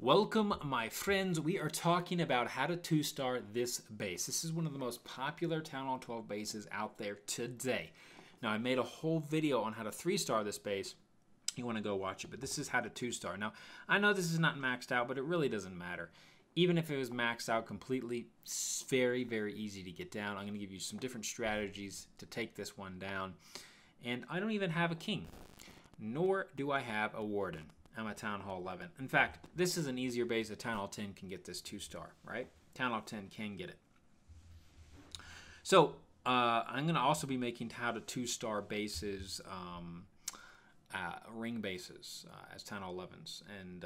Welcome, my friends. We are talking about how to 2-star this base. This is one of the most popular Town Hall 12 bases out there today. Now, I made a whole video on how to 3-star this base. You want to go watch it, but this is how to 2-star. Now, I know this is not maxed out, but it really doesn't matter. Even if it was maxed out completely, it's very, very easy to get down. I'm going to give you some different strategies to take this one down. And I don't even have a king, nor do I have a warden. I'm a Town Hall 11. In fact, this is an easier base. A Town Hall 10 can get this 2-star, right? Town Hall 10 can get it. So I'm going to also be making how to 2-star bases, ring bases as Town Hall 11s, and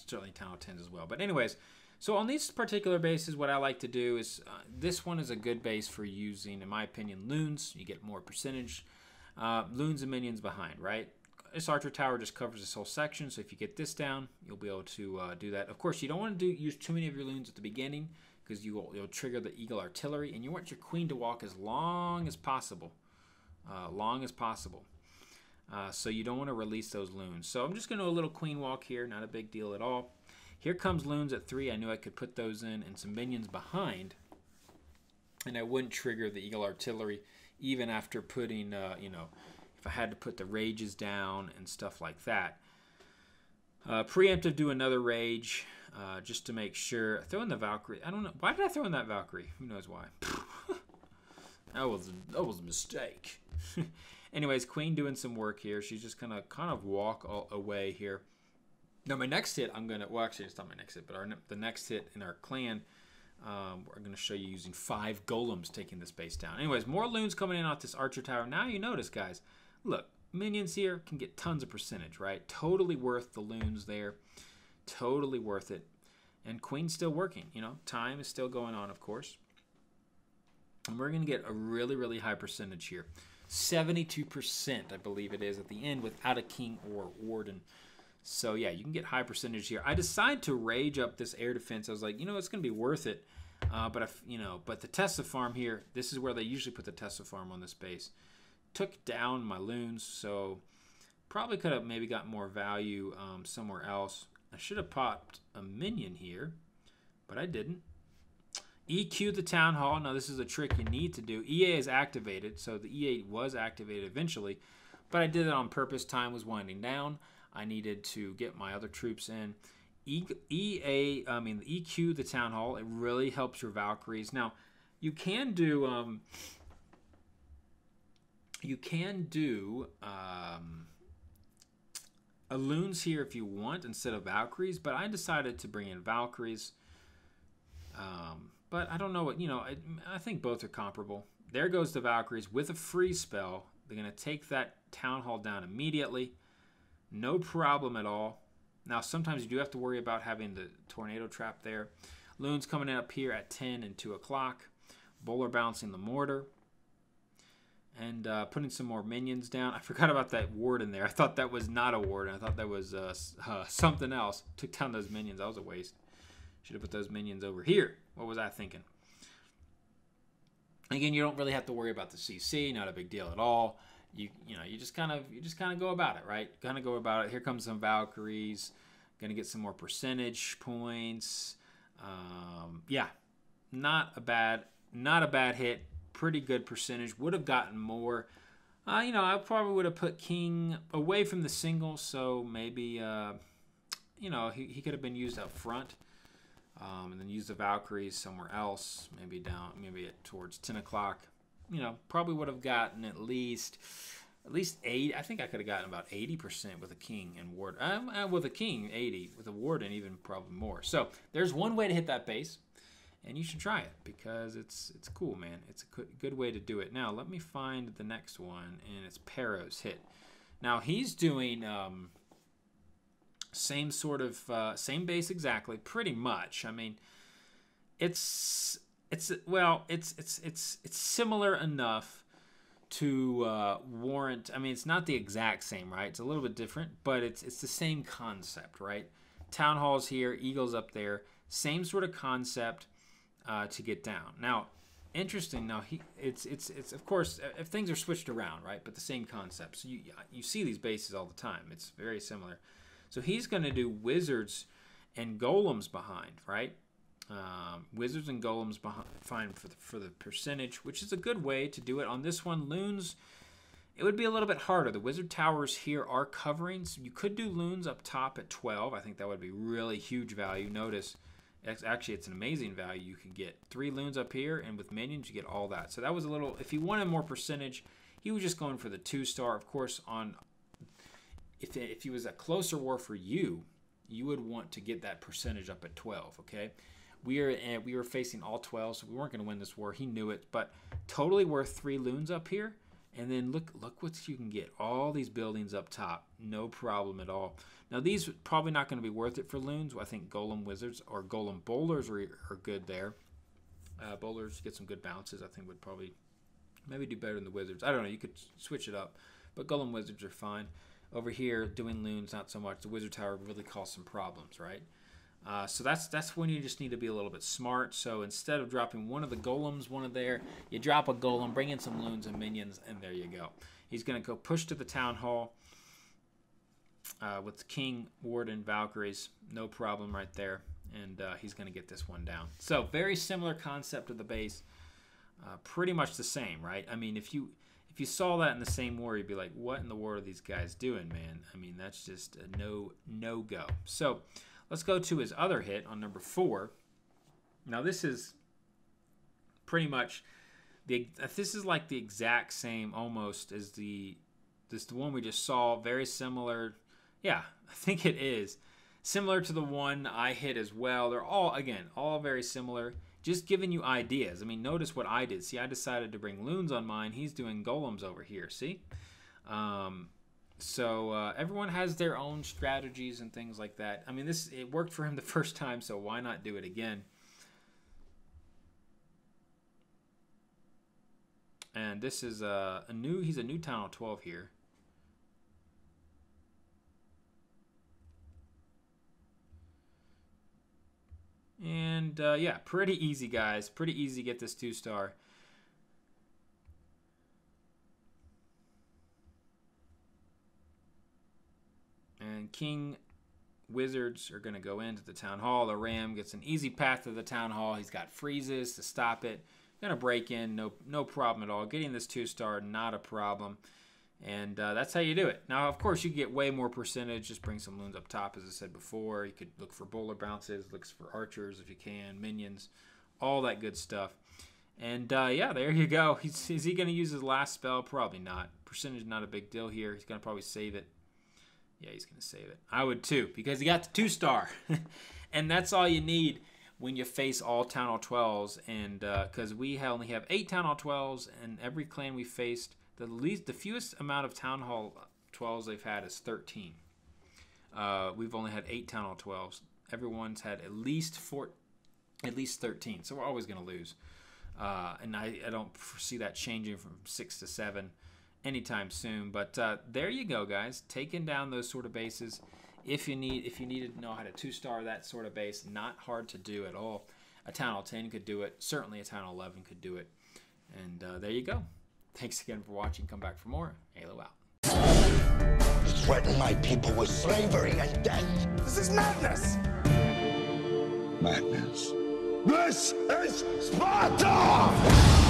certainly Town Hall 10s as well. But anyways, so on these particular bases, what I like to do is this one is a good base for using, in my opinion, loons. You get more percentage. Loons and minions behind, right? This archer tower just covers this whole section, so if you get this down, you'll be able to do that. Of course, you don't want to use too many of your loons at the beginning because you'll trigger the eagle artillery, and you want your queen to walk as long as possible. So you don't want to release those loons. So I'm just going to do a little queen walk here, not a big deal at all. Here comes loons at 3. I knew I could put those in and some minions behind, and I wouldn't trigger the eagle artillery even after putting, if I had to put the rages down and stuff like that. Preemptive, do another rage just to make sure. Throw in the Valkyrie. I don't know. Why did I throw in that Valkyrie? Who knows why? that was a mistake. Anyways, queen doing some work here. She's just going to kind of walk away here. Now, my next hit, I'm going to, well, actually, it's not my next hit, but the next hit in our clan, we're going to show you using 5 golems taking this base down. Anyways, more loons coming in off this archer tower. Now you notice, guys, look, minions here can get tons of percentage, right? Totally worth the loons there. Totally worth it. And queen's still working, Time is still going on, of course. And we're going to get a really, really high percentage here. 72%, I believe it is, at the end without a king or warden. So, yeah, you can get high percentage here. I decided to rage up this air defense. I was like, it's going to be worth it. But the Tesla farm here, this is where they usually put the Tesla farm on this base. Took down my loons, so probably could have maybe got more value somewhere else. I should have popped a minion here, but I didn't. EQ the Town Hall. Now, this is a trick you need to do. EA is activated, so the EA was activated eventually, but I did it on purpose. Time was winding down. I needed to get my other troops in. EQ the Town Hall. It really helps your Valkyries. Now, you can do loons here if you want instead of Valkyries, but I decided to bring in Valkyries. But I don't know what, I think both are comparable. There goes the Valkyries with a free spell. They're going to take that Town Hall down immediately. No problem at all. Now, sometimes you do have to worry about having the tornado trap there. Loons coming in up here at 10 and 2 o'clock. Bowler bouncing the mortar. And putting some more minions down. I forgot about that warden there. I thought that was not a warden. I thought that was something else. Took down those minions. That was a waste. Should have put those minions over here. What was I thinking? Again, you don't really have to worry about the CC. Not a big deal at all. You just kind of go about it, right? Kind of go about it. Here comes some Valkyries. Gonna get some more percentage points. Yeah, not a bad hit. Pretty good percentage. Would have gotten more. I probably would have put king away from the single, so maybe he could have been used up front, and then use the Valkyries somewhere else, maybe towards 10 o'clock. Probably would have gotten at least 8. I think I could have gotten about 80% with a king and warden. With a king, 80. With a warden, even probably more. So there's one way to hit that base. And you should try it because it's cool, man. It's a good way to do it. Now, let me find the next one, and it's Pero's hit. Now, he's doing same base exactly, pretty much. I mean, it's similar enough to warrant. I mean, it's not the exact same, right? It's a little bit different, but it's the same concept, right? Town Hall's here, Eagle's up there, same sort of concept. To get down. Now, interesting. Now, it's of course, if things are switched around, right? But the same concept. So you see these bases all the time. It's very similar. So he's going to do wizards and golems behind, right? Wizards and golems behind for the percentage, which is a good way to do it. On this one, loons, it would be a little bit harder. The wizard towers here are covering, so you could do loons up top at 12. I think that would be really huge value. Notice, actually, it's an amazing value. You can get 3 loons up here, and with minions, you get all that. So that was a little, if you wanted more percentage, he was just going for the 2-star. Of course, if he was a closer war for you, you would want to get that percentage up at 12, okay? We were facing all 12, so we weren't going to win this war. He knew it, but totally worth 3 loons up here. And then look what you can get. All these buildings up top. No problem at all. Now, these are probably not going to be worth it for loons. I think golem wizards or golem bowlers are good there. Bowlers get some good bounces. I think would probably maybe do better than the wizards. I don't know. You could switch it up. But golem wizards are fine. Over here, doing loons, not so much. The wizard tower really caused some problems, right? So that's when you just need to be a little bit smart. So instead of dropping one of the golems, one of there, you drop a golem, bring in some loons and minions, and there you go. He's going to go push to the town hall with the king, warden, valkyries, no problem right there, and he's going to get this one down. So very similar concept of the base, pretty much the same, right? I mean, if you saw that in the same war, you'd be like, what in the world are these guys doing, man? I mean, that's just a no-go. So let's go to his other hit on number 4. Now this is pretty much this is like the exact same almost as the one we just saw. Very similar. Yeah, I think it is similar to the one I hit as well. They're all very similar. Just giving you ideas. I mean, notice what I did. See, I decided to bring loons on mine. He's doing golems over here. See. So everyone has their own strategies and things like that. I mean, it worked for him the first time, so why not do it again? And this is he's a new town hall 12 here. And yeah, pretty easy, guys. Pretty easy to get this 2-star. And king wizards are going to go into the town hall. The ram gets an easy path to the town hall. He's got freezes to stop it. Going to break in, no problem at all. Getting this 2-star, not a problem. And that's how you do it. Now, of course, you get way more percentage. Just bring some loons up top, as I said before. You could look for bowler bounces, look for archers if you can, minions, all that good stuff. And yeah, there you go. Is he going to use his last spell? Probably not. Percentage not a big deal here. He's going to probably save it. Yeah, he's going to save it. I would too, because he got the 2-star. And that's all you need when you face all Town Hall 12s. And because we only have 8 Town Hall 12s, and every clan we faced, the fewest amount of Town Hall 12s they've had is 13. We've only had 8 Town Hall 12s. Everyone's had at least 13. So we're always going to lose. And I don't foresee that changing from 6 to 7 anytime soon. But there you go, guys. Taking down those sort of bases. If you needed to know how to 2-star that sort of base, not hard to do at all. A Town Hall 10 could do it. Certainly a Town Hall 11 could do it. And there you go. Thanks again for watching. Come back for more. Halo out. Threaten my people with slavery and death. This is madness. Madness. This is Sparta!